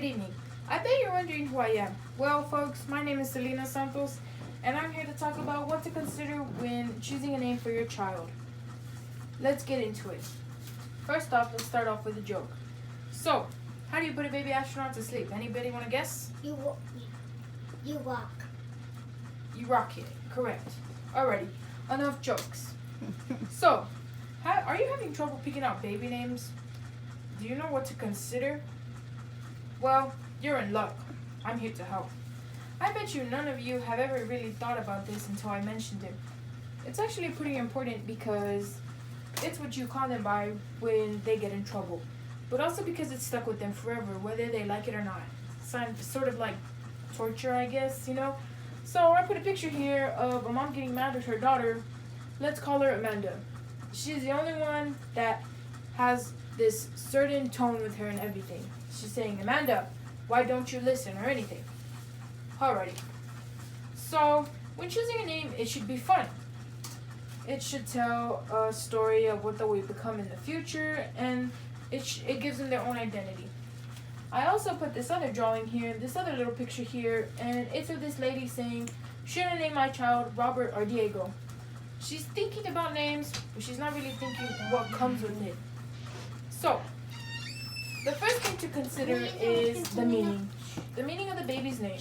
evening. I bet you're wondering who I am. Well, folks, my name is Selena Santos, and I'm here to talk about what to consider when choosing a name for your child. Let's get into it. First off, let's start off with a joke. So, how do you put a baby astronaut to sleep? Anybody want to guess? You walk. You rock it. Correct. Alrighty, enough jokes. So, are you having trouble picking out baby names? Do you know what to consider? Well, you're in luck. I'm here to help. I bet you none of you have ever really thought about this until I mentioned it. It's actually pretty important because it's what you call them by when they get in trouble, but also because it's stuck with them forever, whether they like it or not. Sort of like torture, I guess, So I put a picture here of a mom getting mad at her daughter. Let's call her Amanda. She's the only one that has this certain tone with her and everything. She's saying, Amanda, why don't you listen or anything? Alrighty. So, when choosing a name, it should be fun. It should tell a story of what they will become in the future, and it gives them their own identity. I also put this other drawing here, this other little picture here, and it's of this lady saying, should I name my child Robert or Diego? She's thinking about names, but she's not really thinking what comes with it. So, the first thing to consider is the meaning. The meaning of the baby's name.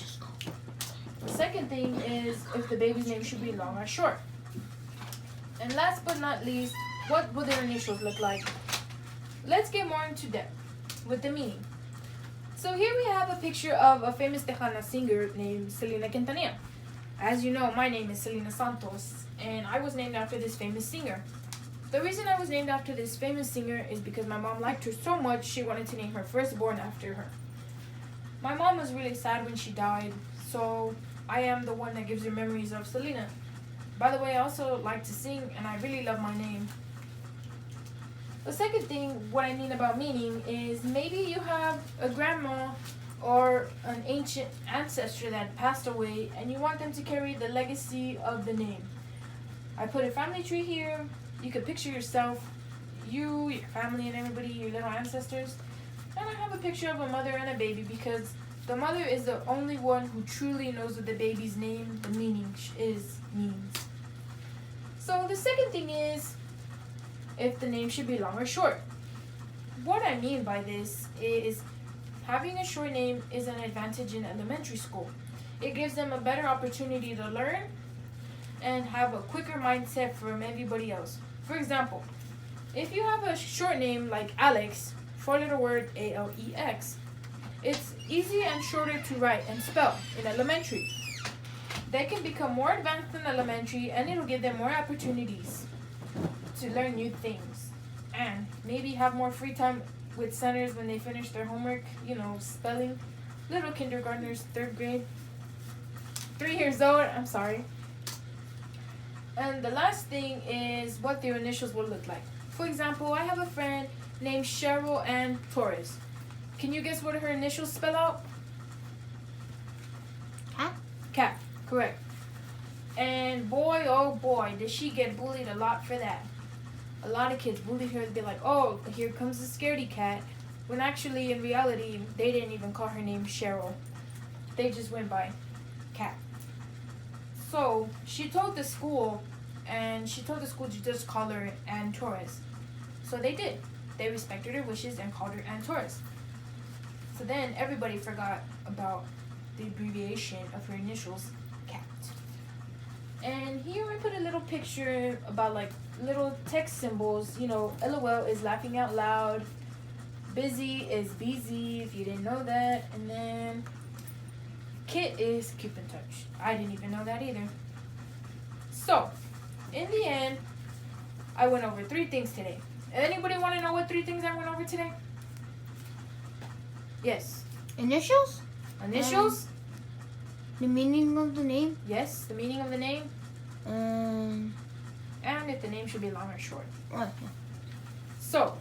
The second thing is if the baby's name should be long or short. And last but not least, what will their initials look like? Let's get more into depth with the meaning. So here we have a picture of a famous Tejana singer named Selena Quintanilla. As you know, my name is Selena Santos, and I was named after this famous singer. The reason I was named after this famous singer is because my mom liked her so much she wanted to name her firstborn after her. My mom was really sad when she died, so I am the one that gives her memories of Selena. By the way, I also like to sing, and I really love my name. The second thing, what I mean about meaning, is maybe you have a grandma or an ancient ancestor that passed away, and you want them to carry the legacy of the name. I put a family tree here. You could picture yourself, you, your family, and everybody, your little ancestors. And I have a picture of a mother and a baby because the mother is the only one who truly knows what the baby's name, the meaning means. So the second thing is if the name should be long or short. What I mean by this is having a short name is an advantage in elementary school. It gives them a better opportunity to learn and have a quicker mindset from everybody else. For example, if you have a short name like Alex, four-letter word ALEX, it's easy and shorter to write and spell in elementary. They can become more advanced in elementary, and it'll give them more opportunities to learn new things and maybe have more free time with centers when they finish their homework, spelling. Little kindergartners, 3rd grade, 3 years old, I'm sorry. And the last thing is what their initials will look like. For example, I have a friend named Cheryl Ann Torres. Can you guess what her initials spell out? Cat? Cat, correct. And boy, oh boy, did she get bullied a lot for that. A lot of kids bullied her. They'd be like, oh, here comes the scaredy cat. When actually, in reality, they didn't even call her name Cheryl. They just went by Cat. So she told the school to just call her Ann Torres. So they did. They respected her wishes and called her Ann Torres. So then everybody forgot about the abbreviation of her initials, Cat. And here I put a little picture about like little text symbols. LOL is laughing out loud. Busy is busy, if you didn't know that. And then Kit is keep in touch. I didn't even know that either. So, in the end, I went over 3 things today. Anybody want to know what 3 things I went over today? Yes. Initials? Initials? The meaning of the name? Yes, the meaning of the name. And if the name should be long or short. Okay. So,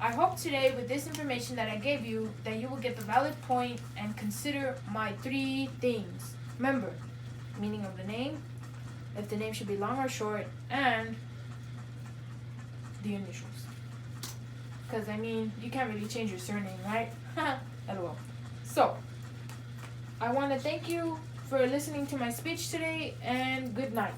I hope today with this information that I gave you that you will get the valid point and consider my 3 things. Remember, meaning of the name, if the name should be long or short, and the initials. Because, you can't really change your surname, right? LOL. So, I want to thank you for listening to my speech today, and good night.